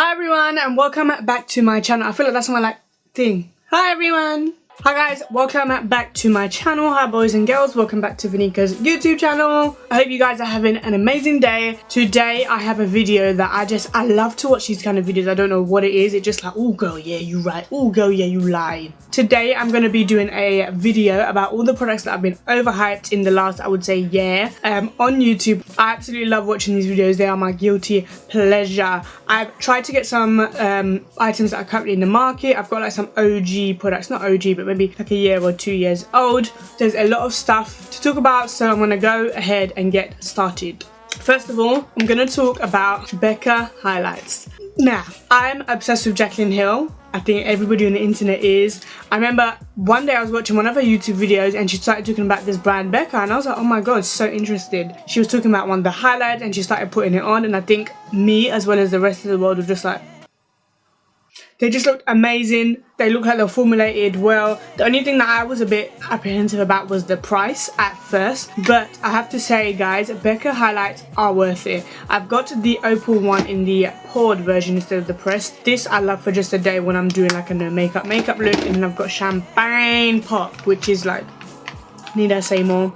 Hi everyone and welcome back to my channel. I feel like that's my thing. Hi everyone. Hi guys, welcome back to my channel. Hi boys and girls, welcome back to Vanika's YouTube channel. I hope you guys are having an amazing day. Today I have a video that I love to watch these kind of videos. I don't know what it is. It's just like, oh girl, yeah, you right. Oh girl, yeah, you lie. Today I'm going to be doing a video about all the products that have been overhyped in the last, I would say, year on YouTube. I absolutely love watching these videos. They are my guilty pleasure. I've tried to get some items that are currently in the market. I've got like some OG products, not OG, but maybe like a year or 2 years old. There's a lot of stuff to talk about, so I'm going to go ahead and get started. First of all, I'm going to talk about Becca highlights. Now, I'm obsessed with Jaclyn Hill. I think everybody on the internet is. I remember one day I was watching one of her YouTube videos and she started talking about this brand Becca, and I was like, oh my god, so interested. She was talking about one of the highlights and she started putting it on, and I think me as well as the rest of the world were just like, they just looked amazing. They look like they're formulated well. The only thing that I was a bit apprehensive about was the price at first. But I have to say, guys, Becca highlights are worth it. I've got the Opal one in the poured version instead of the pressed. This I love for just a day when I'm doing like a no makeup look. And then I've got Champagne Pop, which is like, need I say more?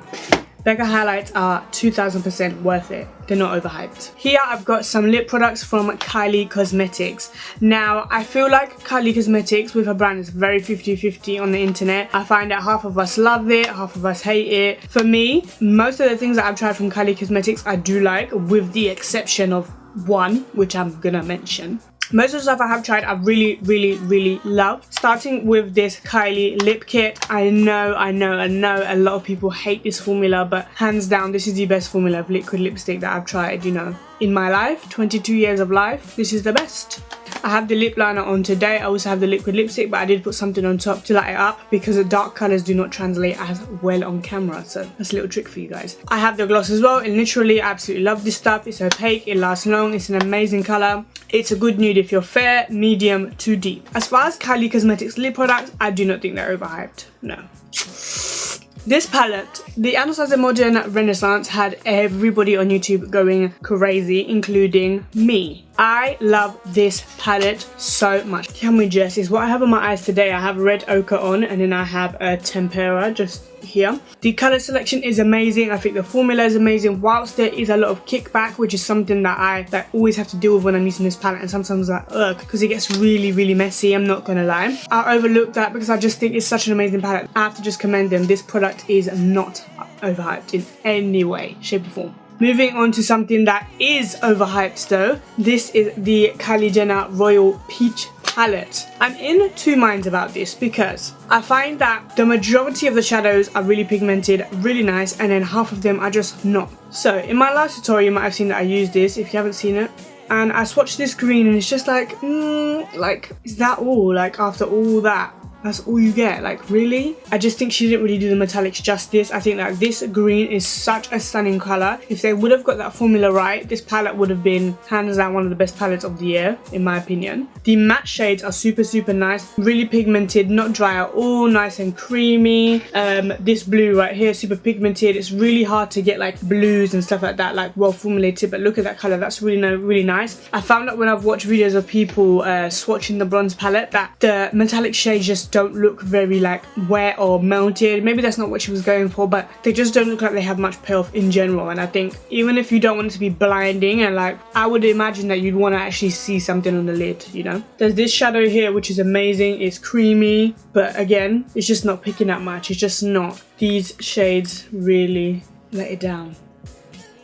Becca highlights are 2000% worth it. They're not overhyped. Here I've got some lip products from Kylie Cosmetics. Now I feel like Kylie Cosmetics with her brand is very 50-50 on the internet. I find that half of us love it, half of us hate it. For me, most of the things that I've tried from Kylie Cosmetics I do like, with the exception of one, which I'm gonna mention. Most of the stuff I have tried I really love. Starting with this Kylie lip kit. I know a lot of people hate this formula, but hands down this is the best formula of liquid lipstick that I've tried, you know, in my life. 22 years of life, this is the best. I have the lip liner on today. I also have the liquid lipstick, but I did put something on top to light it up because the dark colours do not translate as well on camera, so that's a little trick for you guys. I have the gloss as well, and literally I absolutely love this stuff. It's opaque, it lasts long, it's an amazing colour. It's a good nude if you're fair, medium to deep. As far as Kylie Cosmetics lip products, I do not think they're overhyped, no. This palette, the Anastasia Modern Renaissance, had everybody on YouTube going crazy, including me. I love this palette so much. Tell me, Jess, is what I have on my eyes today. I have red ochre on, and then I have a tempera just here. The colour selection is amazing. I think the formula is amazing, whilst there is a lot of kickback, which is something that I always have to deal with when I'm using this palette, and sometimes I'm like, ugh, because it gets really messy, I'm not gonna lie. I overlooked that because I just think it's such an amazing palette. I have to just commend them. This product is not overhyped in any way, shape or form. Moving on to something that is overhyped though, this is the Kylie Jenner Royal Peach palette. I'm in two minds about this because I find that the majority of the shadows are really pigmented, really nice, and then half of them are just not. So in my last tutorial you might have seen that I used this, if you haven't seen it, and I swatched this green and it's just like, is that all? Like, after all that, that's all you get? Like, really? I just think she didn't really do the metallics justice. I think that this green is such a stunning colour. If they would have got that formula right, this palette would have been hands down one of the best palettes of the year, in my opinion. The matte shades are super nice, really pigmented, not dry at all, nice and creamy. This blue right here, super pigmented. It's really hard to get like blues and stuff like that, like well formulated, but look at that colour, that's really nice. I found that when I've watched videos of people swatching the bronze palette, that the metallic shades just don't look very like wet or melted. Maybe that's not what she was going for, but they just don't look like they have much payoff in general. And I think even if you don't want it to be blinding, and like, I would imagine that you'd want to actually see something on the lid, you know. There's this shadow here which is amazing. It's creamy, but again, it's just not picking up much. It's just not. These shades really let it down.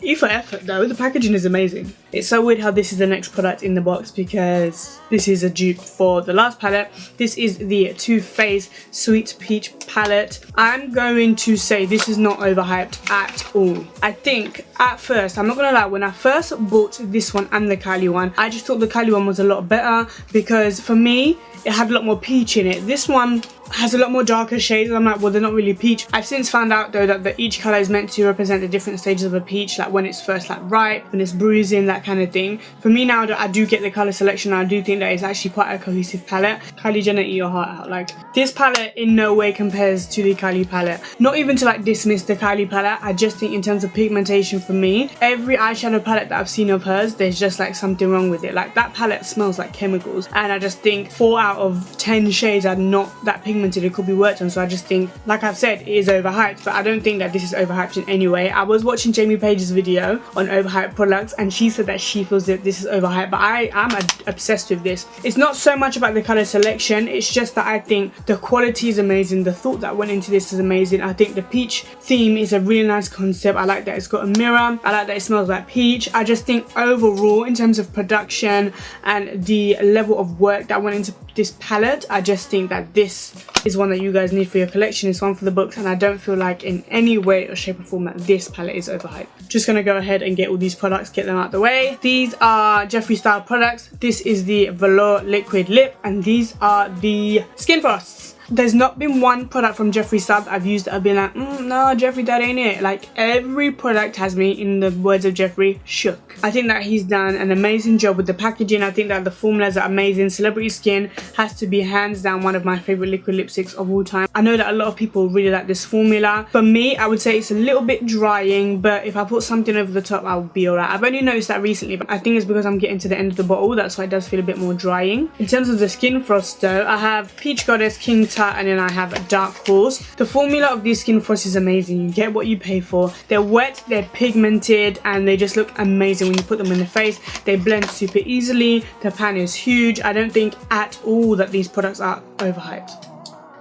E for effort though, the packaging is amazing. It's so weird how this is the next product in the box because this is a dupe for the last palette. This is the Too Faced Sweet Peach palette. I'm going to say this is not overhyped at all. I think at first, I'm not gonna lie, when I first bought this one and the Kylie one, I just thought the Kylie one was a lot better because for me, it had a lot more peach in it. This one has a lot more darker shades. I'm like, well, they're not really peach. I've since found out though that each colour is meant to represent the different stages of a peach, like when it's first like ripe, when it's bruising, like that kind of thing. For me now that I do get the colour selection, I do think that it's actually quite a cohesive palette. Kylie Jenner, eat your heart out. Like, this palette in no way compares to the Kylie palette. Not even to like dismiss the Kylie palette, I just think in terms of pigmentation for me, every eyeshadow palette that I've seen of hers, there's just like something wrong with it. Like, that palette smells like chemicals, and I just think 4 out of 10 shades are not that pigmented. It could be worked on. So I just think, like I've said, it is overhyped, but I don't think that this is overhyped in any way. I was watching Jamie Page's video on overhyped products, and she said that she feels that this is overhyped, but I'm obsessed with this. It's not so much about the colour selection, it's just that I think the quality is amazing. The thought that went into this is amazing. I think the peach theme is a really nice concept. I like that it's got a mirror. I like that it smells like peach. I just think overall, in terms of production and the level of work that went into this palette, I just think that this is one that you guys need for your collection. It's one for the books, and I don't feel like in any way or shape or form that this palette is overhyped. Just gonna go ahead and get all these products, get them out the way. These are Jeffree style products. This is the Velour Liquid Lip, and these are the Skin Frosts. There's not been one product from Jeffree Star that I've used that I've been like, no, Jeffree, that ain't it. Like, every product has me, in the words of Jeffree, shook. I think that he's done an amazing job with the packaging. I think that the formulas are amazing. Celebrity Skin has to be hands down one of my favourite liquid lipsticks of all time. I know that a lot of people really like this formula. For me, I would say it's a little bit drying, but if I put something over the top, I'll be alright. I've only noticed that recently, but I think it's because I'm getting to the end of the bottle. That's why it does feel a bit more drying. In terms of the Skin Frost though, I have Peach Goddess, King Tut, and then I have Dark Horse. The formula of these Skin Frosts is amazing. You get what you pay for. They're wet, they're pigmented, and they just look amazing when you put them in the face. They blend super easily. The pan is huge. I don't think at all that these products are overhyped.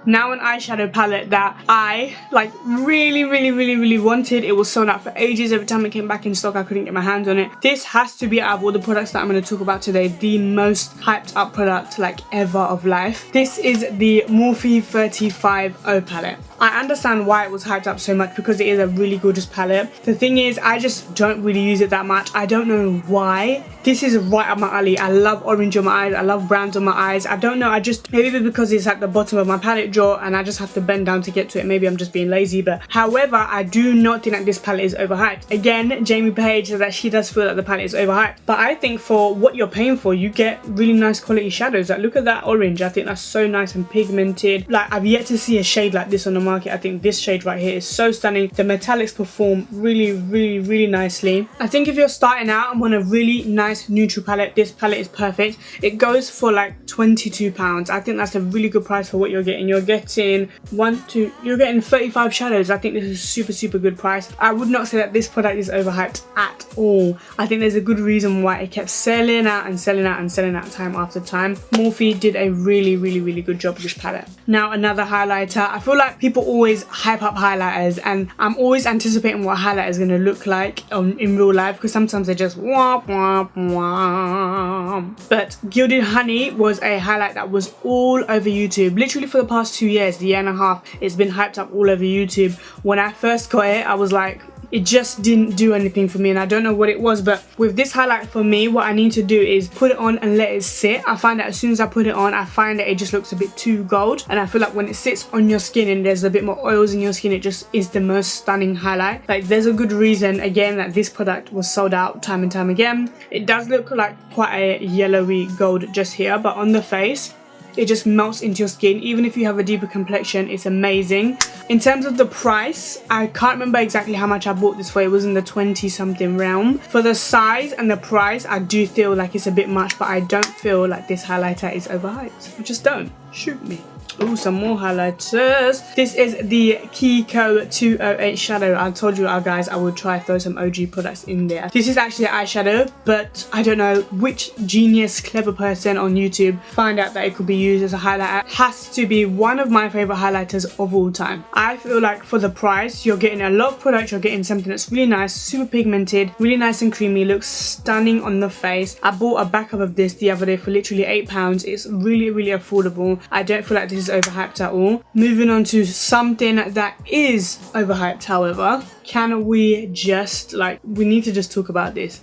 Now an eyeshadow palette that I like really wanted. It was sold out for ages. Every time it came back in stock, I couldn't get my hands on it. This has to be, out of all the products that I'm going to talk about today, the most hyped up product like ever of life. This is the Morphe 35O palette. I understand why it was hyped up so much, because it is a really gorgeous palette. The thing is, I just don't really use it that much. I don't know why. This is right up my alley. I love orange on my eyes. I love browns on my eyes. I don't know. I just, maybe because it's at the bottom of my palette drawer and I just have to bend down to get to it. Maybe I'm just being lazy. But however, I do not think that this palette is overhyped. Again, Jamie Page says that she does feel that the palette is overhyped. But I think for what you're paying for, you get really nice quality shadows. Like, look at that orange. I think that's so nice and pigmented. Like, I've yet to see a shade like this on the market. I think this shade right here is so stunning. The metallics perform really nicely. I think if you're starting out and want a really nice neutral palette, this palette is perfect. It goes for like £22. I think that's a really good price for what you're getting. You're getting you're getting 35 shadows. I think this is super good price. I would not say that this product is overhyped at all. I think there's a good reason why it kept selling out and selling out and selling out time after time. Morphe did a really good job with this palette. Now another highlighter. I feel like people always hype up highlighters, and I'm always anticipating what a highlighter is going to look like in real life, because sometimes they're just womp womp womp. But Gilded Honey was a highlight that was all over YouTube. Literally for the past 2 years, the year and a half, it's been hyped up all over YouTube. When I first got it, I was like, it just didn't do anything for me, and I don't know what it was. But with this highlight, for me, what I need to do is put it on and let it sit. I find that as soon as I put it on, I find that it just looks a bit too gold, and I feel like when it sits on your skin and there's a bit more oils in your skin, it just is the most stunning highlight. Like, there's a good reason again that this product was sold out time and time again. It does look like quite a yellowy gold just here, but on the face it just melts into your skin. Even if you have a deeper complexion, it's amazing. In terms of the price, I can't remember exactly how much I bought this for. It was in the 20 something realm. For the size and the price, I do feel like it's a bit much, but I don't feel like this highlighter is overhyped. I just don't. Shoot me. Oh, some more highlighters. This is the Kiko 208 shadow. I told you guys I would try throw some OG products in there. This is actually an eyeshadow, but I don't know which genius clever person on YouTube find out that it could be used as a highlighter. It has to be one of my favorite highlighters of all time. I feel like for the price, you're getting a lot of product. You're getting something that's really nice, super pigmented, really nice and creamy, looks stunning on the face. I bought a backup of this the other day for literally £8. It's really affordable. I don't feel like this is overhyped at all. Moving on to something that is overhyped, however. Can we just, like, we need to just talk about this.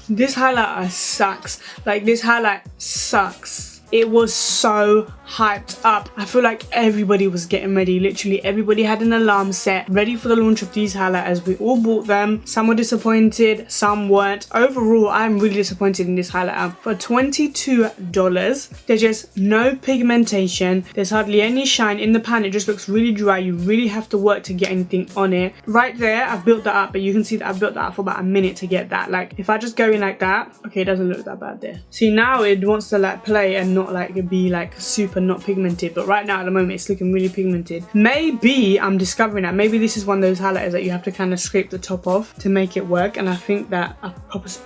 This highlighter sucks. Like, this highlight sucks. it was so hyped up. I feel like everybody was getting ready. Literally everybody had an alarm set ready for the launch of these highlighters. We all bought them. Some were disappointed, some weren't. Overall, I'm really disappointed in this highlighter. For $22, there's just no pigmentation. There's hardly any shine in the pan. It just looks really dry. You really have to work to get anything on it. Right there, I've built that up, but you can see that I've built that up for about a minute to get that. Like, if I just go in like that, okay, it doesn't look that bad there. See, now it wants to like play and not like be like super not pigmented, but right now at the moment it's looking really pigmented. Maybe I'm discovering that maybe this is one of those highlighters that you have to kind of scrape the top off to make it work, and I think that I've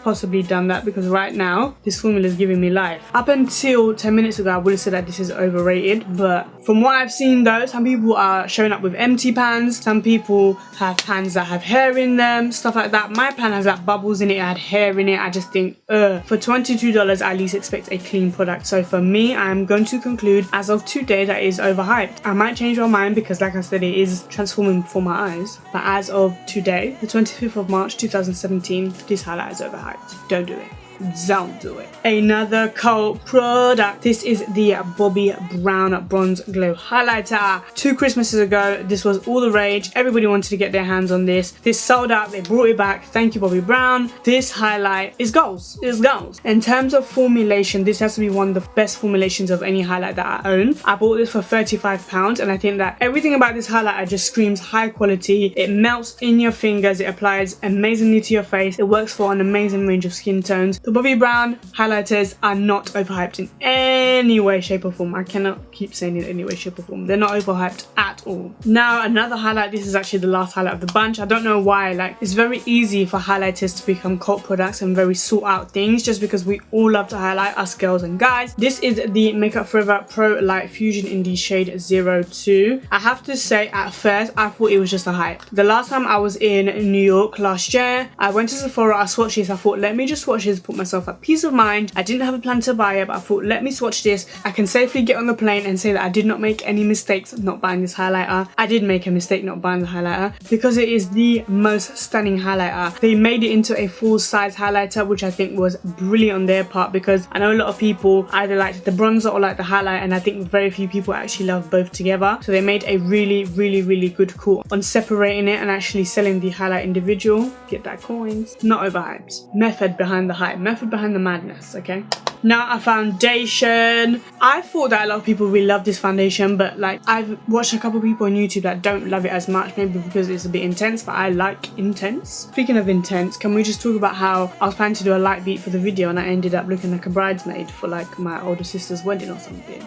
possibly done that, because right now this formula is giving me life. Up until 10 minutes ago I would have said that this is overrated, but from what I've seen though, some people are showing up with empty pans, some people have pans that have hair in them, stuff like that. My pan has like bubbles in it, it had hair in it. I just think for $22 I at least expect a clean product. So for me, I'm going to conclude as of today that it is overhyped. I might change my mind because like I said, it is transforming before my eyes, but as of today, the 25th of March 2017, this highlight is overhyped. Don't do it. Don't do it. Another cult product. This is the Bobbi Brown Bronze Glow Highlighter. 2 Christmases ago, this was all the rage. Everybody wanted to get their hands on this. This sold out. They brought it back. Thank you, Bobbi Brown. This highlight is goals. It's goals. In terms of formulation, this has to be one of the best formulations of any highlight that I own. I bought this for £35, and I think that everything about this highlighter just screams high quality. It melts in your fingers. It applies amazingly to your face. It works for an amazing range of skin tones. The Bobbi Brown highlighters are not overhyped in any way, shape or form. I cannot keep saying in any way, shape or form. They're not overhyped at all. Now another highlight, this is actually the last highlight of the bunch. I don't know why, like it's very easy for highlighters to become cult products and very sought out things just because we all love to highlight, us girls and guys. This is the Makeup Forever Pro Light Fusion in the shade 02. I have to say at first I thought it was just a hype. The last time I was in New York last year, I went to Sephora, I swatched this, I thought let me just swatch this, put myself at peace of mind. I didn't have a plan to buy it, but I thought let me swatch this. I can safely get on the plane and say that I did not make any mistakes not buying this highlighter. I did make a mistake not buying the highlighter because it is the most stunning highlighter. They made it into a full size highlighter, which I think was brilliant on their part, because I know a lot of people either like the bronzer or like the highlight, and I think very few people actually love both together. So they made a really good call on separating it and actually selling the highlight individual. Get that coins. Not overhyped. Method behind the hype. Method behind the madness, okay? Now a foundation. I thought that a lot of people really love this foundation, but like I've watched a couple of people on YouTube that don't love it as much, maybe because it's a bit intense, but I like intense. Speaking of intense, can we just talk about how I was planning to do a light beat for the video and I ended up looking like a bridesmaid for like my older sister's wedding or something.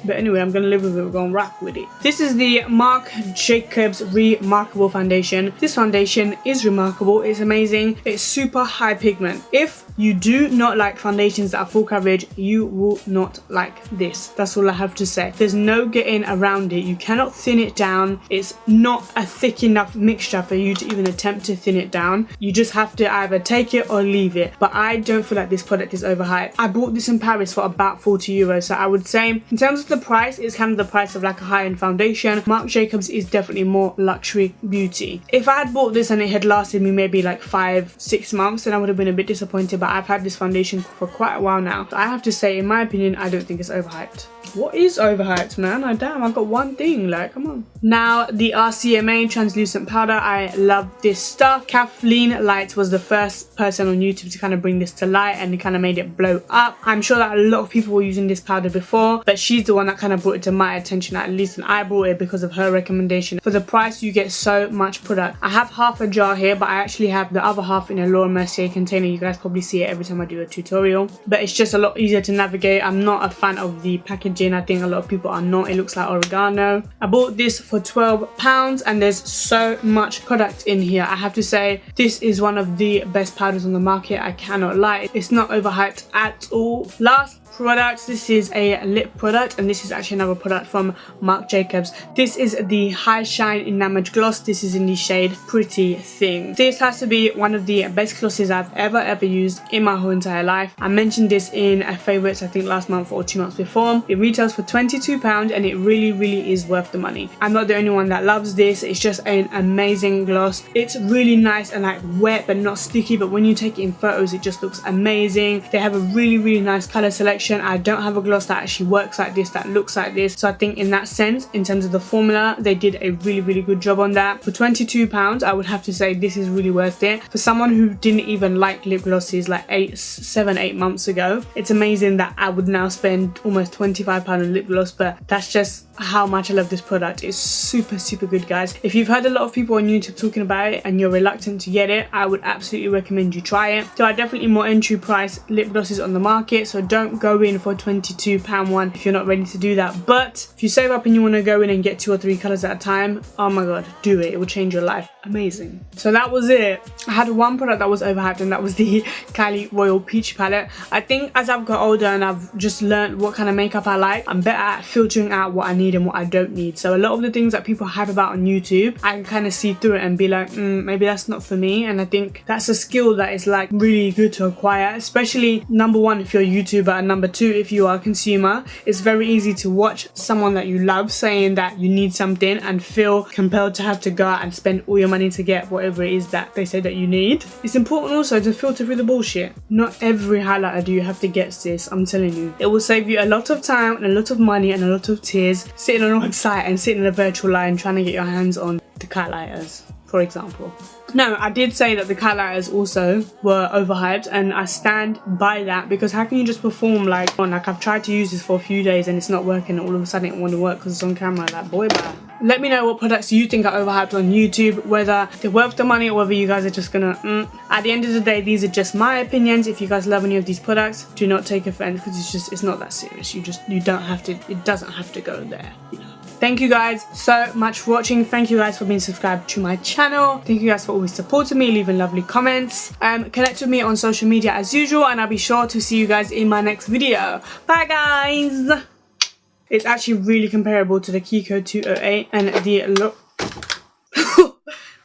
But anyway, I'm gonna live with it, we're gonna rock with it. This is the Marc Jacobs Re Remarkable Foundation. This foundation is remarkable, it's amazing, it's super high pigment. If you do not like foundations that are full coverage, you will not like this. That's all I have to say. There's no getting around it. You cannot thin it down. It's not a thick enough mixture for you to even attempt to thin it down. You just have to either take it or leave it. But I don't feel like this product is overhyped. I bought this in Paris for about €40, so I would say in terms of the price, it's kind of the price of like a high-end foundation. Marc Jacobs is definitely more luxury beauty. If I had bought this and it had lasted me maybe like 5-6 months, then I would have been a bit disappointed, but I've had this foundation for quite a while now. So I have to say, in my opinion, I don't think it's overhyped. What is overhyped, man? Oh damn, I got one thing, like come on. Now the RCMA translucent powder. I love this stuff. Kathleen Light was the first person on YouTube to kind of bring this to light, and it kind of made it blow up. I'm sure that a lot of people were using this powder before, but she's the one that kind of brought it to my attention, at least, and I bought it because of her recommendation. For the price, you get so much product. I have half a jar here, but I actually have the other half in a Laura Mercier container. You guys probably see it every time I do a tutorial, but it's just a lot easier to navigate. I'm not a fan of the packaging. I think a lot of people are not. It looks like oregano. I bought this for £12 and there's so much product in here. I have to say, this is one of the best powders on the market. I cannot lie. It's not overhyped at all. Last product, this is a lip product, and this is actually another product from Marc Jacobs. This is the High Shine Enamoured Gloss. This is in the shade Pretty Thing. This has to be one of the best glosses I've ever used in my whole entire life. I mentioned this in a favorites, I think last month or 2 months before. It retails for £22 and it really is worth the money. I'm not the only one that loves this. It's just an amazing gloss. It's really nice and like wet but not sticky, but when you take it in photos it just looks amazing. They have a really nice color selection. collection. I don't have a gloss that actually works like this, that looks like this. So I think in that sense, in terms of the formula, they did a really good job on that. For £22, I would have to say this is really worth it. For someone who didn't even like lip glosses like 7-8 months ago, it's amazing that I would now spend almost £25 on lip gloss, but that's just how much I love this product. It's super good, guys. If you've heard a lot of people on YouTube talking about it and you're reluctant to get it, I would absolutely recommend you try it. There are definitely more entry price lip glosses on the market, so don't go in for a £22 one if you're not ready to do that. But if you save up and you want to go in and get 2 or 3 colors at a time, oh my god, do it. It will change your life. Amazing. So that was it. I had one product that was overhyped, and that was the Kylie Royal Peach palette. I think as I've got older and I've just learned what kind of makeup I like, I'm better at filtering out what I need and what I don't need. So a lot of the things that people hype about on YouTube, I can kind of see through it and be like, maybe that's not for me. And I think that's a skill that is like really good to acquire, especially number one if you're a YouTuber, and number two if you are a consumer. It's very easy to watch someone that you love saying that you need something and feel compelled to have to go out and spend all your money to get whatever it is that they say that you need. It's important also to filter through the bullshit. Not every highlighter do you have to get, sis. I'm telling you, it will save you a lot of time and a lot of money and a lot of tears sitting on a website and sitting in a virtual line trying to get your hands on the Kylighters, for example. No, I did say that the Kylighters also were overhyped, and I stand by that, because how can you just perform like I've tried to use this for a few days and it's not working, and all of a sudden it won't work because it's on camera? Like, boy, bye. Let me know what products you think are overhyped on YouTube, whether they're worth the money or whether you guys are just gonna At the end of the day, these are just my opinions. If you guys love any of these products, do not take offense, because it's not that serious. You don't have to, it doesn't have to go there, you know. Thank you guys so much for watching. Thank you guys for being subscribed to my channel. Thank you guys for always supporting me, leaving lovely comments. Connect with me on social media as usual, and I'll be sure to see you guys in my next video. Bye guys! It's actually really comparable to the Kiko 208 and the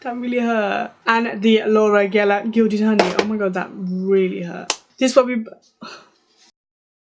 that really hurt. And the Laura Gilded Honey. Oh my god, that really hurt. This is what we